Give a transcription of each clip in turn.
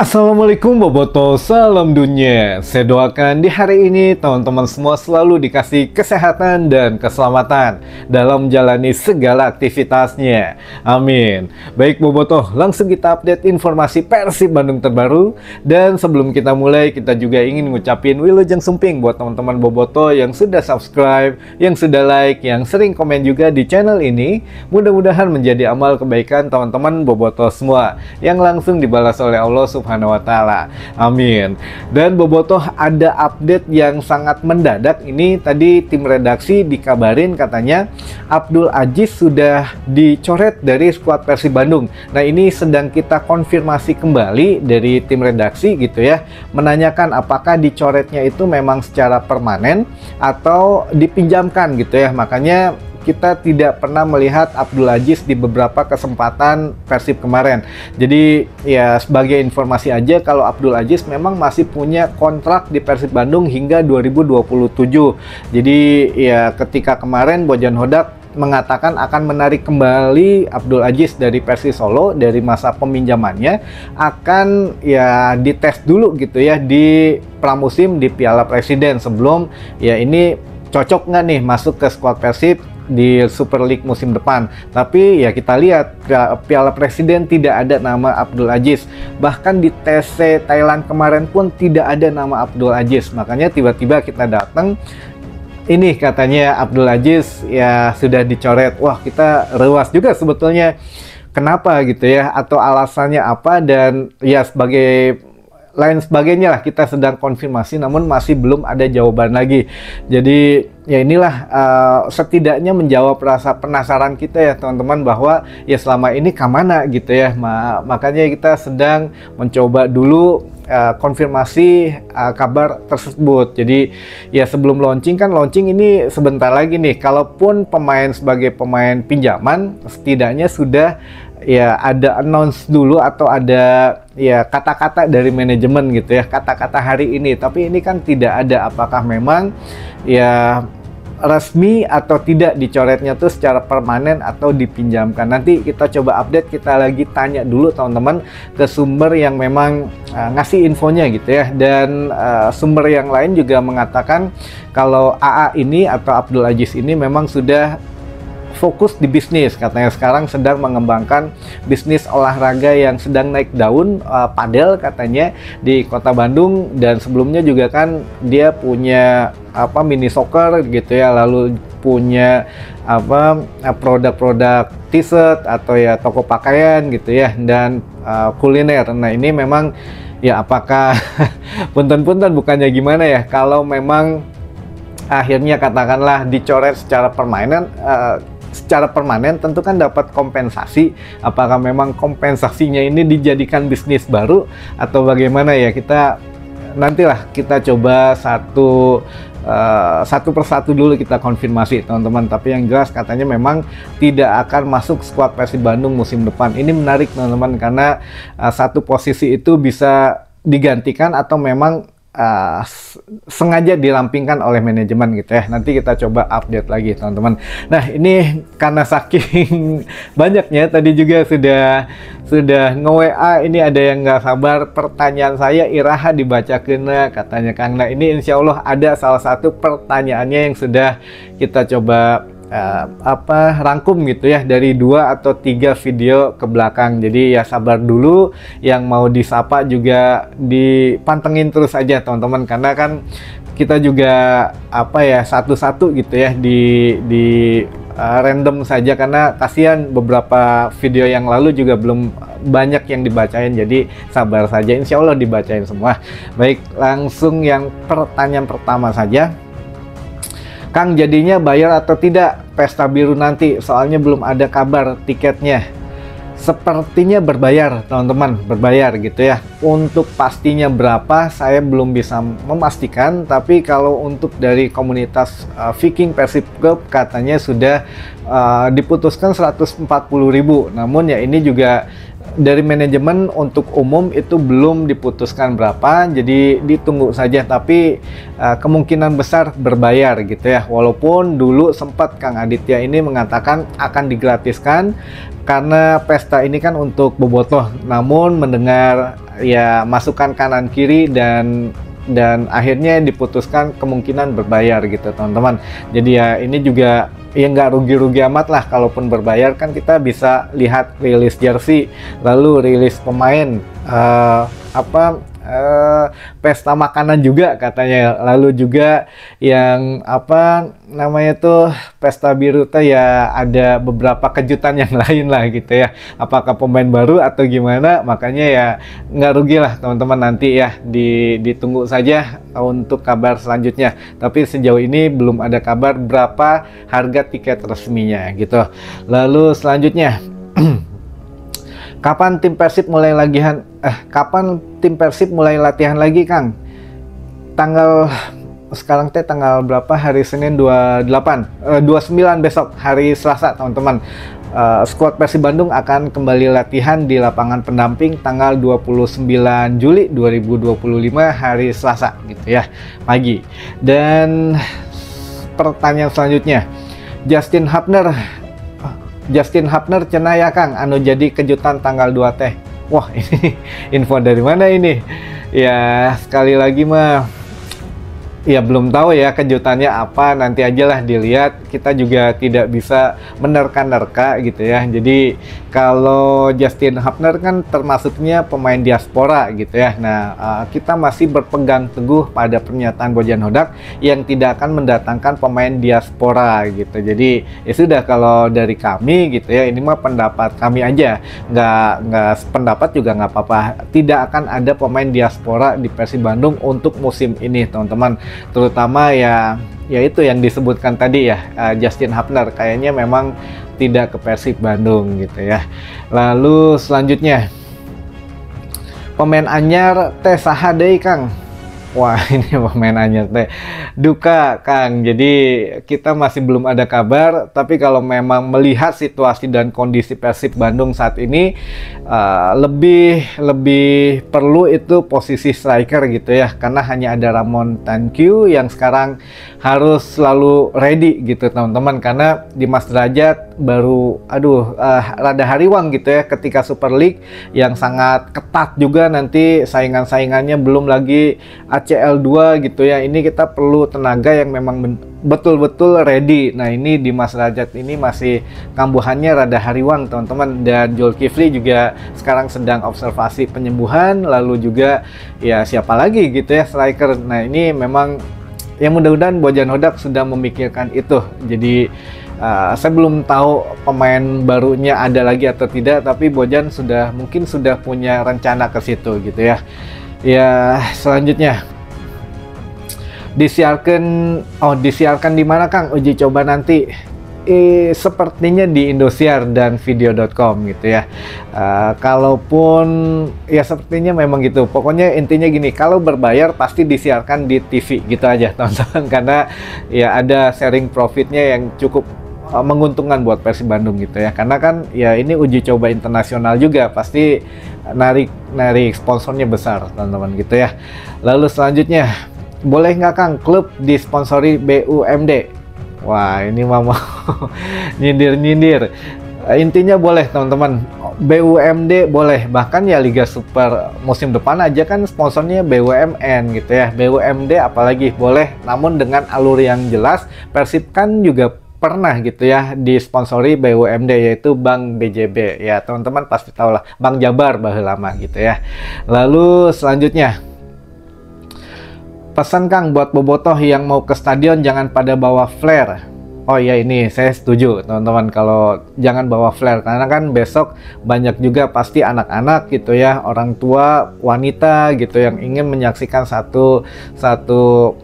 Assalamualaikum Boboto, salam dunia. Saya doakan di hari ini teman-teman semua selalu dikasih kesehatan dan keselamatan dalam menjalani segala aktivitasnya. Amin. Baik Boboto, langsung kita update informasi Persib Bandung terbaru. Dan sebelum kita mulai, kita juga ingin ngucapin Wilujeng Sumping buat teman-teman Boboto yang sudah subscribe, yang sudah like, yang sering komen juga di channel ini. Mudah-mudahan menjadi amal kebaikan teman-teman Boboto semua yang langsung dibalas oleh Allah Subhanahu wa Ta'ala. Amin. Dan Bobotoh, ada update yang sangat mendadak. Ini tadi tim redaksi dikabarin katanya Abdul Aziz sudah dicoret dari skuad Persib Bandung. Nah, ini sedang kita konfirmasi kembali dari tim redaksi gitu ya, menanyakan apakah dicoretnya itu memang secara permanen atau dipinjamkan gitu ya. Makanya kita tidak pernah melihat Abdul Aziz di beberapa kesempatan Persib kemarin. Jadi ya sebagai informasi aja, kalau Abdul Aziz memang masih punya kontrak di Persib Bandung hingga 2027. Jadi ya ketika kemarin Bojan Hodak mengatakan akan menarik kembali Abdul Aziz dari Persis Solo dari masa peminjamannya, akan ya dites dulu gitu ya di pramusim di Piala Presiden sebelum ya ini cocok nggak nih masuk ke skuad Persib di Super League musim depan. Tapi ya kita lihat Piala Presiden tidak ada nama Abdul Aziz. Bahkan di TC Thailand kemarin pun tidak ada nama Abdul Aziz. Makanya tiba-tiba kita datang, ini katanya Abdul Aziz ya sudah dicoret. Wah, kita rewas juga sebetulnya. Kenapa gitu ya? Atau alasannya apa? Dan ya sebagai lain sebagainya lah, kita sedang konfirmasi namun masih belum ada jawaban lagi. Jadi ya inilah setidaknya menjawab rasa penasaran kita ya teman-teman, bahwa ya selama ini kemana gitu ya. Makanya kita sedang mencoba dulu konfirmasi kabar tersebut. Jadi ya sebelum launching, kan launching ini sebentar lagi nih. Kalaupun pemain sebagai pemain pinjaman, setidaknya sudah ya ada announce dulu atau ada ya kata-kata dari manajemen gitu ya, kata-kata hari ini. Tapi ini kan tidak ada apakah memang ya resmi atau tidak dicoretnya tuh secara permanen atau dipinjamkan. Nanti kita coba update, kita lagi tanya dulu teman-teman ke sumber yang memang ngasih infonya gitu ya. Dan sumber yang lain juga mengatakan kalau AA ini atau Abdul Aziz ini memang sudah fokus di bisnis, katanya sekarang sedang mengembangkan bisnis olahraga yang sedang naik daun, padel katanya di Kota Bandung. Dan sebelumnya juga kan dia punya mini soccer gitu ya, lalu punya produk-produk t-shirt atau ya toko pakaian gitu ya, dan kuliner. Nah, ini memang ya apakah punten-punten bukannya gimana ya, kalau memang akhirnya katakanlah dicoret secara permanen tentu kan dapat kompensasi. Apakah memang kompensasinya ini dijadikan bisnis baru atau bagaimana ya, kita nantilah kita coba satu persatu dulu kita konfirmasi teman-teman. Tapi yang jelas katanya memang tidak akan masuk skuad Persib Bandung musim depan. Ini menarik teman-teman, karena satu posisi itu bisa digantikan atau memang sengaja dirampingkan oleh manajemen gitu ya. Nanti kita coba update lagi teman-teman. Nah, ini karena saking banyaknya tadi juga sudah nge-WA, ini ada yang nggak sabar pertanyaan saya iraha dibaca kena katanya Kang. Nah, ini insya Allah ada salah satu pertanyaannya yang sudah kita coba rangkum gitu ya dari 2 atau 3 video ke belakang. Jadi ya sabar dulu, yang mau disapa juga dipantengin terus aja teman-teman, karena kan kita juga satu-satu gitu ya di random saja, karena kasihan beberapa video yang lalu juga belum banyak yang dibacain. Jadi sabar saja, insya Allah dibacain semua. Baik, langsung yang pertanyaan pertama saja. Kang, jadinya bayar atau tidak Pesta Biru nanti? Soalnya belum ada kabar tiketnya. Sepertinya berbayar teman-teman, berbayar gitu ya. Untuk pastinya berapa saya belum bisa memastikan, tapi kalau untuk dari komunitas Viking Persib Club katanya sudah diputuskan 140.000. Namun ya ini juga dari manajemen untuk umum itu belum diputuskan berapa, jadi ditunggu saja, tapi kemungkinan besar berbayar gitu ya. Walaupun dulu sempat Kang Aditya ini mengatakan akan digratiskan karena pesta ini kan untuk bobotoh, namun mendengar ya masukan kanan kiri dan akhirnya diputuskan kemungkinan berbayar gitu teman-teman. Jadi ya ini juga ya nggak rugi-rugi amat lah, kalaupun berbayar kan kita bisa lihat rilis jersey, lalu rilis pemain, pesta makanan juga katanya, lalu juga yang apa namanya tuh pesta biru tuh ya ada beberapa kejutan yang lain lah gitu ya, apakah pemain baru atau gimana, makanya ya nggak rugi lah teman-teman, nanti ya ditunggu saja untuk kabar selanjutnya. Tapi sejauh ini belum ada kabar berapa harga tiket resminya gitu. Lalu selanjutnya kapan tim Persib mulai latihan lagi Kang? Sekarang tanggal berapa? Hari Senin 29 besok hari Selasa teman-teman. Skuad Persib Bandung akan kembali latihan di lapangan pendamping tanggal 29 Juli 2025 hari Selasa gitu ya, pagi. Dan pertanyaan selanjutnya, Justin Hubner cenah ya Kang anu jadi kejutan tanggal 2 teh. Wah, ini info dari mana ini? Ya sekali lagi mah ya belum tahu ya kejutannya apa, nanti aja lah dilihat, kita juga tidak bisa menerka-nerka gitu ya. Jadi kalau Justin Hubner kan termasuknya pemain diaspora gitu ya. Nah kita masih berpegang teguh pada pernyataan Bojan Hodak yang tidak akan mendatangkan pemain diaspora gitu. Jadi ya sudah, kalau dari kami gitu ya, ini mah pendapat kami aja, nggak pendapat juga nggak apa-apa, tidak akan ada pemain diaspora di Persib Bandung untuk musim ini teman-teman. Terutama ya itu yang disebutkan tadi ya, Justin Hubner kayaknya memang tidak ke Persib Bandung gitu ya. Lalu selanjutnya, pemain anyar teh saha deui Kang? Wah, ini pemain anyar teh duka Kang. Jadi kita masih belum ada kabar, tapi kalau memang melihat situasi dan kondisi Persib Bandung saat ini, lebih perlu itu posisi striker gitu ya, karena hanya ada Ramon Tankyu yang sekarang harus selalu ready gitu teman-teman, karena Dimas Derajat baru rada hariwang gitu ya ketika Super League yang sangat ketat juga, nanti saingan-saingannya belum lagi ACL2 gitu ya. Ini kita perlu tenaga yang memang betul-betul ready. Nah ini Dimas Derajat ini masih kambuhannya rada hariwang teman-teman, dan Zulkifli juga sekarang sedang observasi penyembuhan. Lalu juga ya siapa lagi gitu ya striker. Nah ini memang ya mudah-mudahan Bojan Hodak sudah memikirkan itu. Jadi saya belum tahu pemain barunya ada lagi atau tidak, tapi Bojan mungkin sudah punya rencana ke situ gitu ya. Ya selanjutnya, disiarkan di mana Kang uji coba nanti? Sepertinya di Indosiar dan video.com gitu ya. Kalaupun ya sepertinya memang gitu. Pokoknya intinya gini, kalau berbayar pasti disiarkan di TV gitu aja teman-teman, karena ya ada sharing profitnya yang cukup menguntungkan buat Persib Bandung gitu ya. Karena kan ya ini uji coba internasional juga, pasti narik sponsornya besar teman-teman gitu ya. Lalu selanjutnya, boleh nggak Kang klub disponsori BUMD? Wah ini mau nyindir. Intinya boleh teman-teman, BUMD boleh, bahkan ya Liga Super musim depan aja kan sponsornya BUMN gitu ya. BUMD apalagi boleh, namun dengan alur yang jelas. Persib kan juga pernah gitu ya disponsori BUMD, yaitu Bank BJB ya, teman-teman pasti tahu lah, Bank Jabar baheula lama gitu ya. Lalu selanjutnya, pesan Kang buat bobotoh yang mau ke stadion jangan pada bawa flare. Oh iya, ini saya setuju teman-teman, kalau jangan bawa flare, karena kan besok banyak juga pasti anak-anak gitu ya, orang tua, wanita gitu yang ingin menyaksikan satu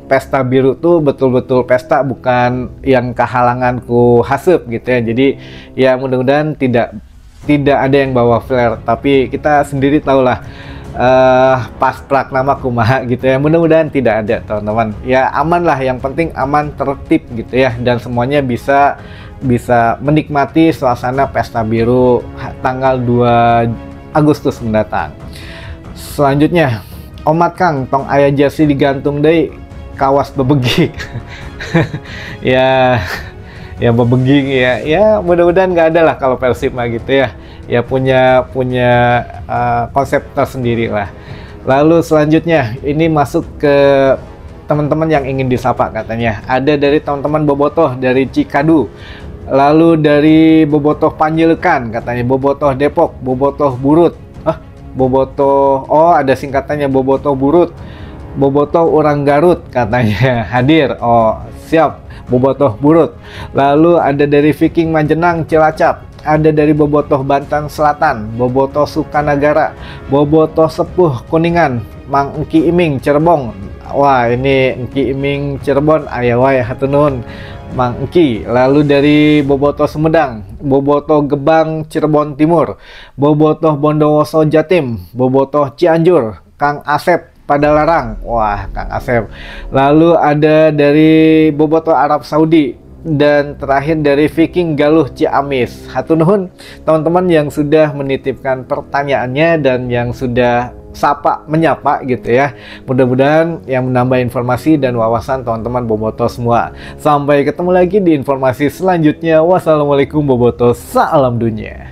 pesta biru tuh betul-betul pesta, bukan yang kehalanganku hasep gitu ya. Jadi ya mudah-mudahan tidak ada yang bawa flare, tapi kita sendiri tahulah pas pragnama kumaha gitu ya. Mudah-mudahan tidak ada teman-teman ya, aman lah, yang penting aman, tertib gitu ya, dan semuanya bisa menikmati suasana pesta biru tanggal 2 Agustus mendatang. Selanjutnya, Omat Kang tong aya jersey digantung deui kawas bebegik. ya bebegik ya mudah-mudahan nggak ada lah kalau Persib mah gitu ya punya konsep tersendiri lah. Lalu selanjutnya ini masuk ke teman-teman yang ingin disapa katanya. Ada dari teman-teman Bobotoh dari Cikadu. Lalu dari Bobotoh Panjelekan katanya, Bobotoh Depok, Bobotoh Burut. Bobotoh, oh ada singkatannya Bobotoh Burut. Bobotoh orang Garut katanya hadir. Oh, siap. Bobotoh Burut. Lalu ada dari Viking Majenang Cilacap. Ada dari Bobotoh Banten Selatan, Bobotoh Sukanagara, Bobotoh Sepuh Kuningan, Mang Engki Iming Cirebon. Wah, ini Engki Iming Cirebon aya wae hatur nuhun Mang Engki. Lalu dari Bobotoh Sumedang, Bobotoh Gebang Cirebon Timur, Bobotoh Bondowoso Jatim, Bobotoh Cianjur, Kang Asep Padalarang. Wah, Kang Asep. Lalu ada dari Bobotoh Arab Saudi. Dan terakhir dari Viking Galuh Ciamis. Hatur nuhun teman-teman yang sudah menitipkan pertanyaannya dan yang sudah menyapa gitu ya. Mudah-mudahan yang menambah informasi dan wawasan teman-teman Bobotoh semua. Sampai ketemu lagi di informasi selanjutnya. Wassalamualaikum Bobotoh, salam dunia.